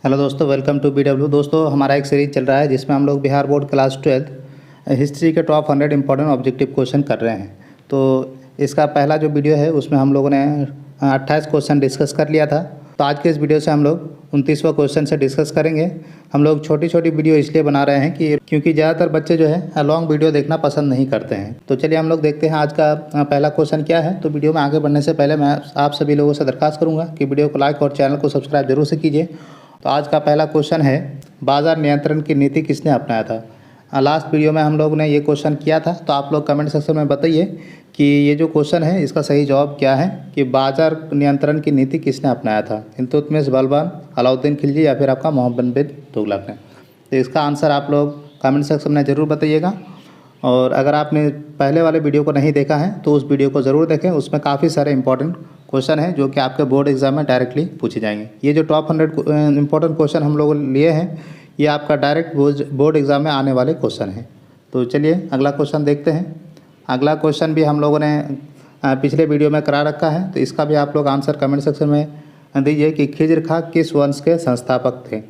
Hello दोस्तों, welcome to BW। दोस्तों, हमारा एक सीरीज चल रहा है जिसमें हम लोग बिहार बोर्ड क्लास 12 हिस्ट्री के टॉप 100 इंपॉर्टेंट ऑब्जेक्टिव क्वेश्चन कर रहे हैं। तो इसका पहला जो वीडियो है उसमें हम लोगों ने 28 क्वेश्चन डिस्कस कर लिया था। तो आज के इस वीडियो से हम लोग 29वां क्वेश्चन से डिस्कस करेंगे। हम लोग छोटी छोटी वीडियो इसलिए बना रहे हैं कि क्योंकि ज़्यादातर बच्चे जो है लॉन्ग वीडियो देखना पसंद नहीं करते हैं। तो चलिए हम लोग देखते हैं आज का पहला क्वेश्चन क्या है। तो वीडियो में आगे बढ़ने से पहले मैं आप सभी लोगों से दरख्वास्त करूँगा कि वीडियो को लाइक और चैनल को सब्सक्राइब जरूर से कीजिए। तो आज का पहला क्वेश्चन है, बाजार नियंत्रण की नीति किसने अपनाया था। लास्ट वीडियो में हम लोग ने ये क्वेश्चन किया था, तो आप लोग कमेंट सेक्शन में बताइए कि ये जो क्वेश्चन है इसका सही जवाब क्या है कि बाजार नियंत्रण की नीति किसने अपनाया था, इल्तुतमिश बलबन, अलाउद्दीन खिलजी या फिर आपका मोहम्मद बिन तुगलक ने। तो इसका आंसर आप लोग कमेंट सेक्शन में ज़रूर बताइएगा। और अगर आपने पहले वाले वीडियो को नहीं देखा है तो उस वीडियो को ज़रूर देखें, उसमें काफ़ी सारे इंपॉर्टेंट क्वेश्चन है जो कि आपके बोर्ड एग्जाम में डायरेक्टली पूछे जाएंगे। ये जो टॉप 100 इंपॉर्टेंट क्वेश्चन हम लोग लिए हैं ये आपका डायरेक्ट बोर्ड एग्जाम में आने वाले क्वेश्चन हैं। तो चलिए अगला क्वेश्चन देखते हैं। अगला क्वेश्चन भी हम लोगों ने पिछले वीडियो में करा रखा है, तो इसका भी आप लोग आंसर कमेंट सेक्शन में दीजिए कि खिज्र खां किस वंश के संस्थापक थे।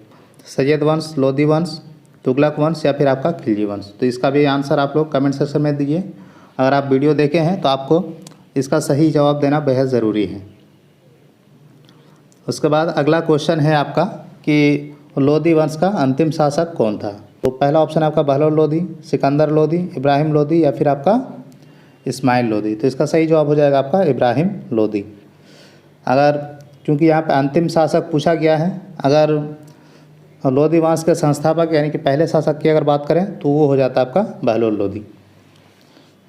सैयद वंश, लोदी वंश, तुगलक वंश या फिर आपका खिलजी वंश। तो इसका भी आंसर आप लोग कमेंट सेक्शन में दीजिए। अगर आप वीडियो देखे हैं तो आपको इसका सही जवाब देना बेहद ज़रूरी है। उसके बाद अगला क्वेश्चन है आपका कि लोदी वंश का अंतिम शासक कौन था। तो पहला ऑप्शन आपका बहलोल लोदी, सिकंदर लोदी, इब्राहिम लोदी या फिर आपका इस्माइल लोदी। तो इसका सही जवाब हो जाएगा आपका इब्राहिम लोदी। अगर क्योंकि यहाँ पे अंतिम शासक पूछा गया है, अगर लोदी वंश के संस्थापक यानी कि पहले शासक की अगर बात करें तो वो हो जाता है आपका बहलोल लोदी।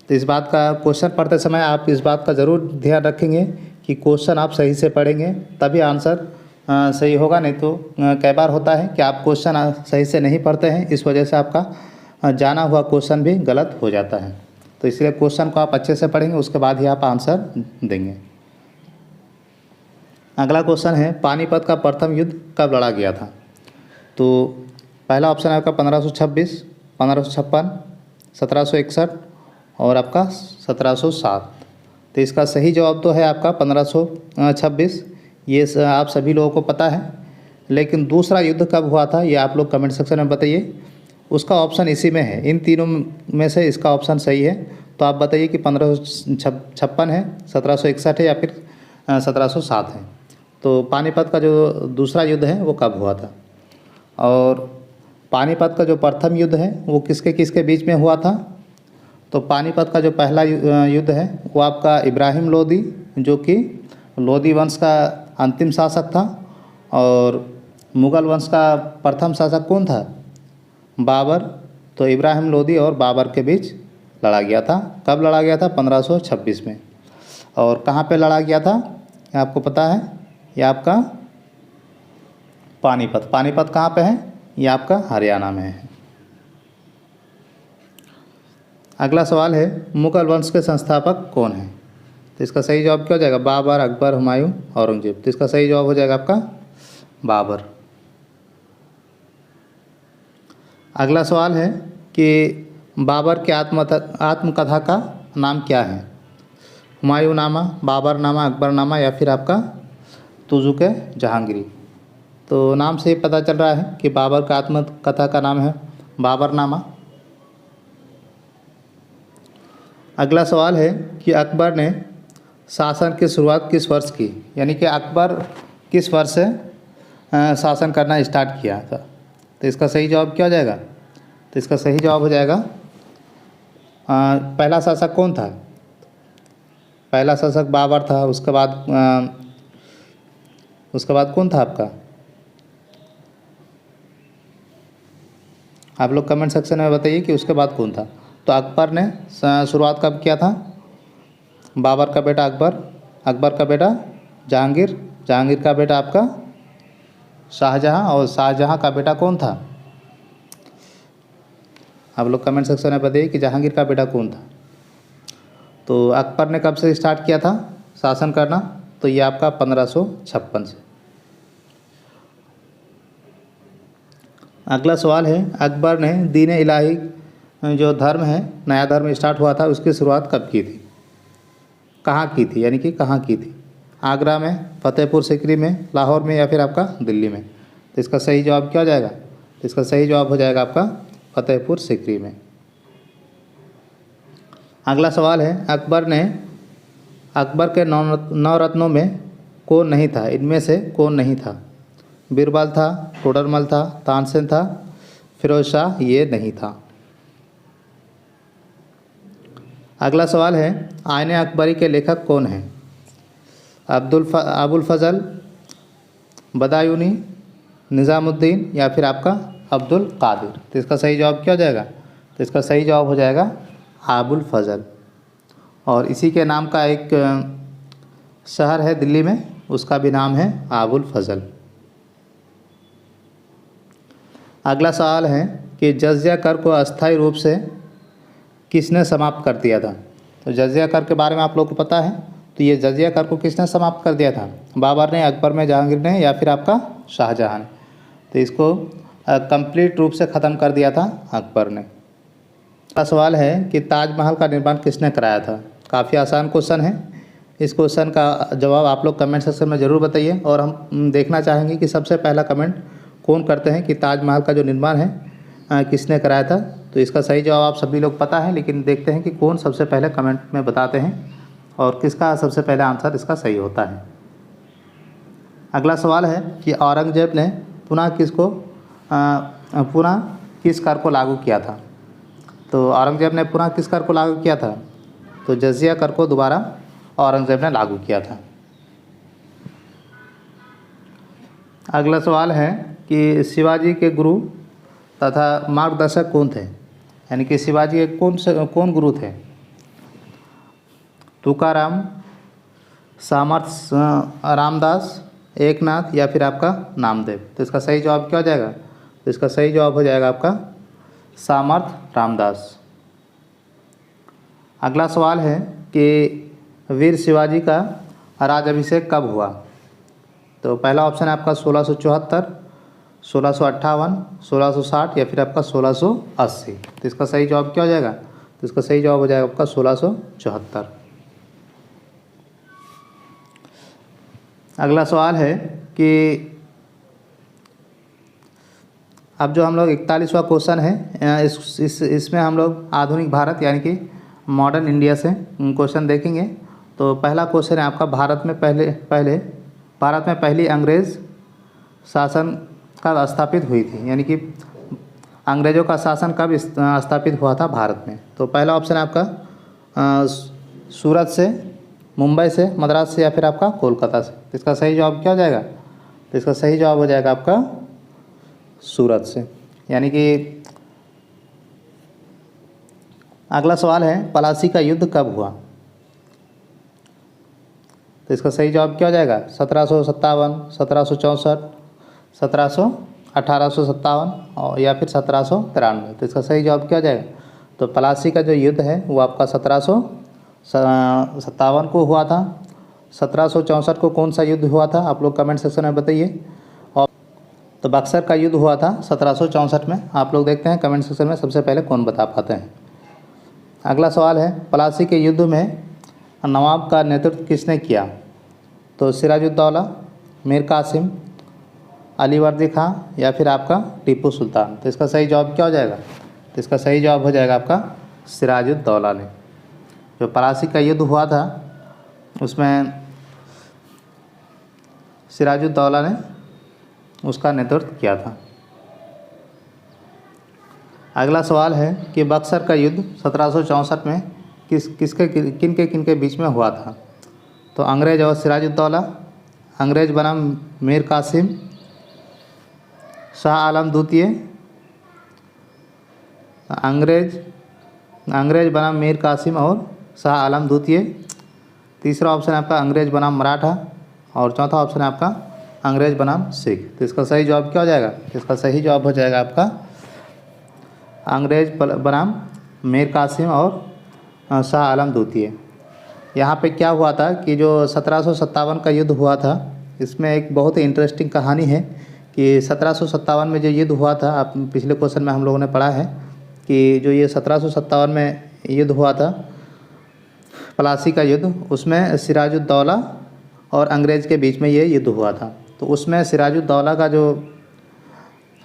तो इस बात का क्वेश्चन पढ़ते समय आप इस बात का ज़रूर ध्यान रखेंगे कि क्वेश्चन आप सही से पढ़ेंगे तभी आंसर सही होगा। नहीं तो कई बार होता है कि आप क्वेश्चन सही से नहीं पढ़ते हैं, इस वजह से आपका जाना हुआ क्वेश्चन भी गलत हो जाता है। तो इसलिए क्वेश्चन को आप अच्छे से पढ़ेंगे, उसके बाद ही आप आंसर देंगे। अगला क्वेश्चन है, पानीपत का प्रथम युद्ध कब लड़ा गया था। तो पहला ऑप्शन है आपका 1526, 1556, 1761 और आपका 1707। तो इसका सही जवाब तो है आपका 1526। ये आप सभी लोगों को पता है, लेकिन दूसरा युद्ध कब हुआ था ये आप लोग कमेंट सेक्शन में बताइए। उसका ऑप्शन इसी में है, इन तीनों में से इसका ऑप्शन सही है। तो आप बताइए कि 1556 है, 1761 है या फिर 1707 है। तो पानीपत का जो दूसरा युद्ध है वो कब हुआ था, और पानीपत का जो प्रथम युद्ध है वो किसके किसके बीच में हुआ था। तो पानीपत का जो पहला युद्ध है वो आपका इब्राहिम लोदी, जो कि लोदी वंश का अंतिम शासक था, और मुग़ल वंश का प्रथम शासक कौन था, बाबर। तो इब्राहिम लोदी और बाबर के बीच लड़ा गया था। कब लड़ा गया था, 1526 में। और कहाँ पे लड़ा गया था ये आपको पता है, ये आपका पानीपत। पानीपत कहाँ पे है, ये आपका हरियाणा में है। अगला सवाल है, मुग़ल वंश के संस्थापक कौन है। तो इसका सही जवाब क्या हो जाएगा, बाबर, अकबर, हुमायूं, औरंगजेब। तो इसका सही जवाब हो जाएगा आपका बाबर। अगला सवाल है कि बाबर के आत्मकथा का नाम क्या है। हुमायूं नामा, बाबर नामा, अकबर नामा या फिर आपका तुजुक जहांगीरी। तो नाम से ही पता चल रहा है कि बाबर का आत्मकथा का नाम है बाबर नामा। अगला सवाल है कि अकबर ने शासन की शुरुआत किस वर्ष की, यानी कि अकबर किस वर्ष से शासन करना स्टार्ट किया था। तो इसका सही जवाब क्या हो जाएगा, तो इसका सही जवाब हो जाएगा पहला शासक कौन था, पहला शासक बाबर था। उसके बाद कौन था आपका, आप लोग कमेंट सेक्शन में बताइए कि उसके बाद कौन था। तो अकबर ने शुरुआत कब किया था, बाबर का बेटा अकबर, अकबर का बेटा जहांगीर, जहांगीर का बेटा आपका शाहजहां, और शाहजहां का बेटा कौन था। आप लोग कमेंट सेक्शन में बताइए कि जहांगीर का बेटा कौन था। तो अकबर ने कब से स्टार्ट किया था शासन करना, तो ये आपका 1556 से। अगला सवाल है, अकबर ने दीन इलाही जो धर्म है, नया धर्म स्टार्ट हुआ था, उसकी शुरुआत कब की थी, कहाँ की थी, यानी कि कहाँ की थी। आगरा में, फतेहपुर सीकरी में, लाहौर में या फिर आपका दिल्ली में। तो इसका सही जवाब क्या हो जाएगा? तो इसका सही जवाब हो जाएगा आपका फतेहपुर सीकरी में। अगला सवाल है, अकबर के नौ रत्नों में कौन नहीं था? इनमें से कौन नहीं था? बीरबल था, टोडरमल था, तानसेन था, फिरोज शाह ये नहीं था। अगला सवाल है, आईने अकबरी के लेखक कौन हैं? अबुल फजल, बदायूनी, निज़ामुद्दीन या फिर आपका अब्दुल कादिर। तो इसका सही जवाब क्या हो जाएगा? तो इसका सही जवाब हो जाएगा अबुल फजल। और इसी के नाम का एक शहर है दिल्ली में, उसका भी नाम है अबुल फजल। अगला सवाल है कि जजिया कर को अस्थायी रूप से किसने समाप्त कर दिया था? तो जजिया कर के बारे में आप लोग को पता है, तो ये जजिया कर को किसने समाप्त कर दिया था? बाबर ने, अकबर ने, जहांगीर ने या फिर आपका शाहजहां ने? तो इसको कंप्लीट रूप से ख़त्म कर दिया था अकबर ने। अगला सवाल है कि ताजमहल का निर्माण किसने कराया था? काफ़ी आसान क्वेश्चन है। इस क्वेश्चन का जवाब आप लोग कमेंट सेक्शन में ज़रूर बताइए, और हम देखना चाहेंगे कि सबसे पहला कमेंट कौन करते हैं कि ताजमहल का जो निर्माण है किसने कराया था। तो इसका सही जवाब आप सभी लोग पता है, लेकिन देखते हैं कि कौन सबसे पहले कमेंट में बताते हैं और किसका सबसे पहले आंसर इसका सही होता है। अगला सवाल है कि औरंगजेब ने पुनः किस कर को लागू किया था? तो औरंगजेब ने पुनः किस कर को लागू किया था? तो जजिया कर को दोबारा औरंगजेब ने लागू किया था। अगला सवाल है कि शिवाजी के गुरु तथा मार्गदर्शक कौन थे? यानी कि शिवाजी के कौन गुरु थे? तुकाराम, सामर्थ रामदास, एकनाथ या फिर आपका नामदेव? तो इसका सही जवाब क्या हो जाएगा? तो इसका सही जवाब हो जाएगा आपका सामर्थ रामदास। अगला सवाल है कि वीर शिवाजी का राज्याभिषेक कब हुआ? तो पहला ऑप्शन है आपका 1674, 1658, 1660 या फिर आपका 1680। तो इसका सही जवाब क्या हो जाएगा? तो इसका सही जवाब हो जाएगा आपका 1674। अगला सवाल है कि अब जो हम लोग 41वां क्वेश्चन है, इसमें हम लोग आधुनिक भारत यानी कि मॉडर्न इंडिया से क्वेश्चन देखेंगे। तो पहला क्वेश्चन है आपका, भारत में पहली अंग्रेज़ शासन कब स्थापित हुई थी? यानी कि अंग्रेज़ों का शासन कब स्थापित हुआ था भारत में? तो पहला ऑप्शन है आपका सूरत से, मुंबई से, मद्रास से या फिर आपका कोलकाता से। तो इसका सही जवाब क्या हो जाएगा? तो इसका सही जवाब हो जाएगा आपका सूरत से। यानी कि अगला सवाल है, प्लासी का युद्ध कब हुआ? तो इसका सही जवाब क्या हो जाएगा? 1757, 1764, 1857 और या फिर 1793। तो इसका सही जवाब क्या हो जाएगा? तो प्लासी का जो युद्ध है वो आपका 1757 को हुआ था। 1764 को कौन सा युद्ध हुआ था आप लोग कमेंट सेक्शन में बताइए। और तो बक्सर का युद्ध हुआ था 1764 में। आप लोग देखते हैं कमेंट सेक्शन में सबसे पहले कौन बता पाते हैं। अगला सवाल है, प्लासी के युद्ध में नवाब का नेतृत्व किसने किया? तो सिराजुद्दौला, मीर कासिम, अली वर्दी खां या फिर आपका टीपू सुल्तान। तो इसका सही जवाब क्या हो जाएगा? तो इसका सही जवाब हो जाएगा आपका सिराजुद्दौला ने। जो प्लासी का युद्ध हुआ था उसमें सिराजुद्दौला ने उसका नेतृत्व किया था। अगला सवाल है कि बक्सर का युद्ध 1764 में किन के बीच में हुआ था? तो अंग्रेज़ और सिराजुद्दौला, अंग्रेज़ बनाम मीर कासिम, शाह आलम द्वितीय, अंग्रेज़ बनाम मीर कासिम और शाह आलम द्वितीय। तीसरा ऑप्शन है आपका अंग्रेज़ बनाम मराठा और चौथा ऑप्शन है आपका अंग्रेज़ बनाम सिख। तो इसका सही जवाब क्या हो जाएगा? इसका सही जवाब हो जाएगा आपका अंग्रेज़ बनाम मीर कासिम और शाह आलम द्वितीय। यहाँ पे क्या हुआ था कि जो 1757 का युद्ध हुआ था, इसमें एक बहुत ही इंटरेस्टिंग कहानी है कि 1757 में जो युद्ध हुआ था, आप पिछले क्वेश्चन में हम लोगों ने पढ़ा है कि जो ये 1757 में युद्ध हुआ था प्लासी का युद्ध, उसमें सिराजुद्दौला और अंग्रेज़ के बीच में ये युद्ध हुआ था। तो उसमें सिराजुद्दौला का जो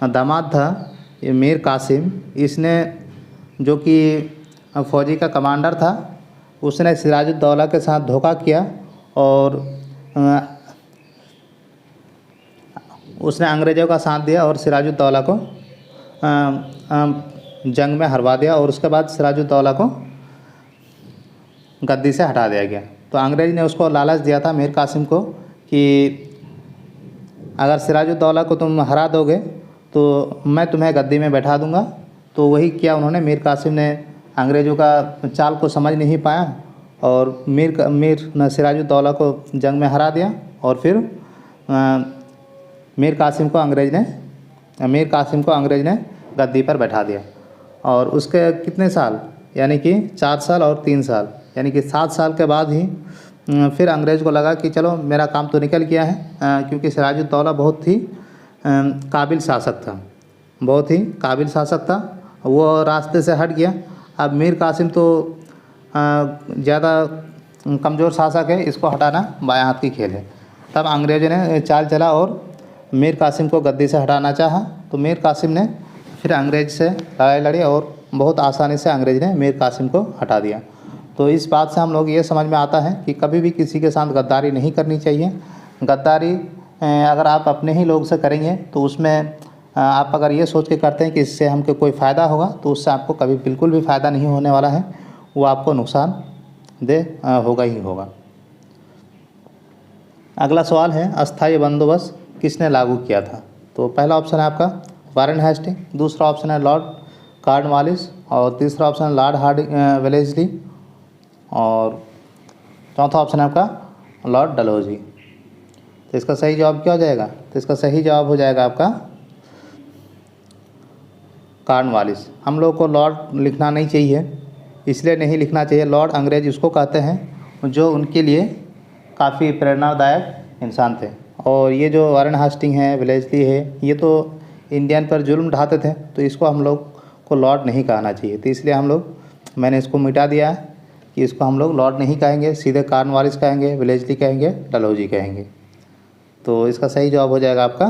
दामाद था ये मीर कासिम, इसने जो कि फ़ौजी का कमांडर था, उसने सिराजुद्दौला के साथ धोखा किया और उसने अंग्रेज़ों का साथ दिया और सिराजुद्दौला को जंग में हरवा दिया और उसके बाद सिराजुद्दौला को गद्दी से हटा दिया गया। तो अंग्रेज़ ने उसको लालच दिया था मीर कासिम को कि अगर सिराजुद्दौला को तुम हरा दोगे तो मैं तुम्हें गद्दी में बैठा दूंगा। तो वही किया उन्होंने। मीर कासिम ने अंग्रेज़ों का चाल को समझ नहीं पाया और मीर सिराजुद्दौला को जंग में हरा दिया और फिर मीर कासिम को अंग्रेज़ ने गद्दी पर बैठा दिया। और उसके कितने साल, यानी कि 4 साल और 3 साल, यानी कि 7 साल के बाद ही फिर अंग्रेज़ को लगा कि चलो मेरा काम तो निकल गया है, क्योंकि सिराजुद्दौला बहुत ही काबिल शासक था, वो रास्ते से हट गया। अब मीर कासिम तो ज़्यादा कमज़ोर शासक है, इसको हटाना बाएं हाथ की खेल है। तब अंग्रेज़ों ने चाल चला और मीर कासिम को गद्दी से हटाना चाहा। तो मीर कासिम ने फिर अंग्रेज़ से लड़ाई लड़ी और बहुत आसानी से अंग्रेज़ ने मीर कासिम को हटा दिया। तो इस बात से हम लोग ये समझ में आता है कि कभी भी किसी के साथ गद्दारी नहीं करनी चाहिए। गद्दारी अगर आप अपने ही लोग से करेंगे तो उसमें आप अगर ये सोच के करते हैं कि इससे हमको कोई फ़ायदा होगा, तो उससे आपको कभी बिल्कुल भी फ़ायदा नहीं होने वाला है, वो आपको नुकसान होगा ही होगा। अगला सवाल है अस्थायी बंदोबस्त किसने लागू किया था। तो पहला ऑप्शन है आपका वारेन हेस्टिंग, दूसरा ऑप्शन है लॉर्ड कॉर्नवालिस और तीसरा ऑप्शन है लॉर्ड वेलेस्ली और चौथा ऑप्शन है आपका लॉर्ड डलहौजी। तो इसका सही जवाब क्या हो जाएगा? तो इसका सही जवाब हो जाएगा आपका कॉर्नवालिस। हम लोग को लॉर्ड लिखना नहीं चाहिए, इसलिए नहीं लिखना चाहिए। लॉर्ड अंग्रेज उसको कहते हैं जो उनके लिए काफ़ी प्रेरणादायक इंसान थे। और ये जो वारेन हेस्टिंग है, वेलेस्ली है, ये तो इंडियन पर जुल्म ढाते थे, तो इसको हम लोग को लॉर्ड नहीं कहना चाहिए। तो इसलिए मैंने इसको मिटा दिया है कि इसको हम लोग लॉर्ड नहीं कहेंगे, सीधे कॉर्नवालिस कहेंगे, वेलेस्ली कहेंगे, डलहौजी कहेंगे। तो इसका सही जवाब हो जाएगा आपका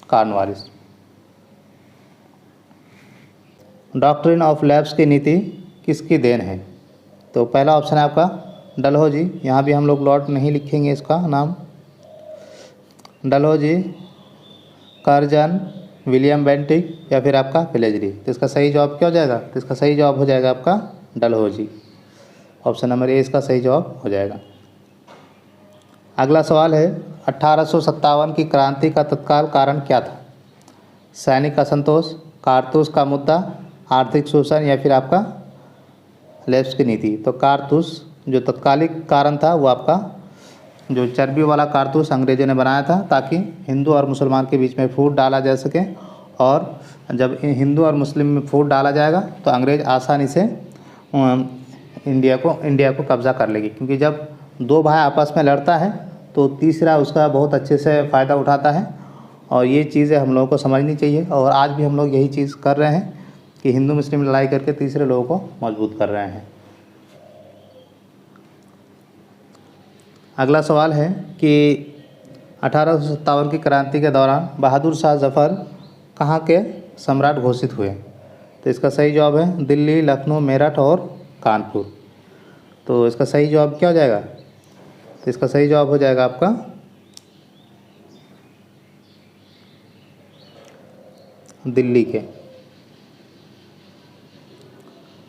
कॉर्नवालिस। डॉक्ट्रिन ऑफ लैप्स की नीति किसकी देन है? तो पहला ऑप्शन है आपका डलहौजी, यहाँ भी हम लोग लॉर्ड नहीं लिखेंगे इसका नाम। डलहौजी, कर्जन, विलियम बेंटिक या फिर आपका वेलेस्ली। तो इसका सही जवाब क्या हो जाएगा? तो इसका सही जवाब हो जाएगा आपका डलहौजी। ऑप्शन नंबर ए इसका सही जवाब हो जाएगा। अगला सवाल है 1857 की क्रांति का तत्काल कारण क्या था? सैनिक असंतोष, कारतूस का मुद्दा, आर्थिक शोषण या फिर आपका लैप्स की नीति। तो कारतूस जो तत्कालिक कारण था वो आपका जो चर्बी वाला कारतूस अंग्रेज़ों ने बनाया था ताकि हिंदू और मुसलमान के बीच में फूट डाला जा सके। और जब हिंदू और मुस्लिम में फूट डाला जाएगा तो अंग्रेज़ आसानी से इंडिया को कब्ज़ा कर लेगी, क्योंकि जब दो भाई आपस में लड़ता है तो तीसरा उसका बहुत अच्छे से फ़ायदा उठाता है। और ये चीज़ें हम लोगों को समझनी चाहिए और आज भी हम लोग यही चीज़ कर रहे हैं कि हिंदू मुस्लिम लड़ाई करके तीसरे लोगों को मजबूत कर रहे हैं। अगला सवाल है कि 1857 की क्रांति के दौरान बहादुर शाह जफ़र कहाँ के सम्राट घोषित हुए? तो इसका सही जवाब है दिल्ली, लखनऊ, मेरठ और कानपुर। तो इसका सही जवाब क्या हो जाएगा? तो इसका सही जवाब हो जाएगा आपका दिल्ली के।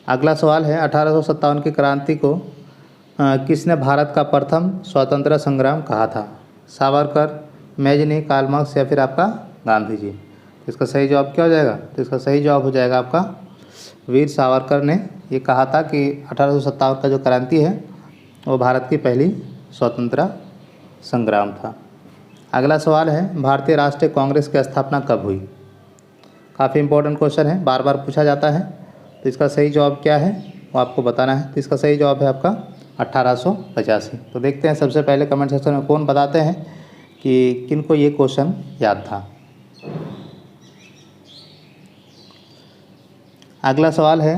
अगला सवाल है 1857 की क्रांति को किसने भारत का प्रथम स्वतंत्रता संग्राम कहा था? सावरकर, मैजनी, कार्ल मार्क्स या फिर आपका गांधी जी। तो इसका सही जवाब क्या हो जाएगा? तो इसका सही जवाब हो जाएगा आपका वीर सावरकर ने ये कहा था कि 1857 का जो क्रांति है वो भारत की पहली स्वतंत्रता संग्राम था। अगला सवाल है भारतीय राष्ट्रीय कांग्रेस की स्थापना कब हुई? काफ़ी इंपॉर्टेंट क्वेश्चन है, बार बार पूछा जाता है। तो इसका सही जवाब क्या है वो आपको बताना है। तो इसका सही जवाब है आपका 1885। तो देखते हैं सबसे पहले कमेंट सेक्शन में कौन बताते हैं कि किनको ये क्वेश्चन याद था। अगला सवाल है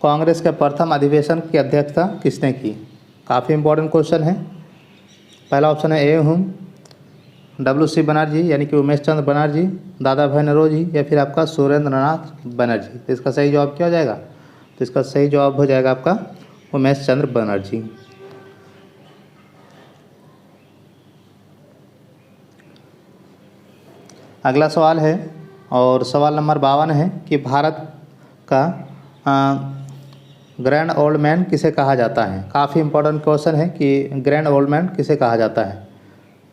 कांग्रेस के प्रथम अधिवेशन की अध्यक्षता किसने की? काफ़ी इंपॉर्टेंट क्वेश्चन है। पहला ऑप्शन है ए हुम, WC बनर्जी यानी कि उमेश चंद्र बनर्जी, दादा भाई नौरोजी या फिर आपका सुरेंद्र नाथ बनर्जी। तो इसका सही जवाब क्या हो जाएगा? तो इसका सही जवाब हो जाएगा आपका उमेश चंद्र बनर्जी। अगला सवाल है और सवाल नंबर 52 है कि भारत का ग्रैंड ओल्ड मैन किसे कहा जाता है? काफ़ी इंपॉर्टेंट क्वेश्चन है कि ग्रैंड ओल्ड मैन किसे कहा जाता है?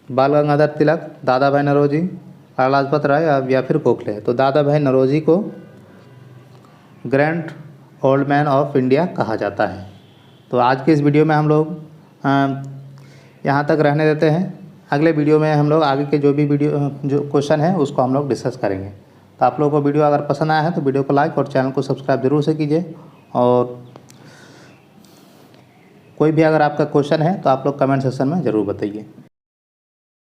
बाल गंगाधर तिलक, दादा भाई नौरोजी, लाला लाजपत राय या फिर गोखले। तो दादा भाई नौरोजी को grand old man of India कहा जाता है। तो आज के इस वीडियो में हम लोग यहाँ तक रहने देते हैं। अगले वीडियो में हम लोग आगे के जो क्वेश्चन है उसको हम लोग डिस्कस करेंगे। तो आप लोगों को वीडियो अगर पसंद आया है तो वीडियो को लाइक और चैनल को सब्सक्राइब जरूर से कीजिए। और कोई भी अगर आपका क्वेश्चन है तो आप लोग कमेंट सेक्शन में ज़रूर बताइए।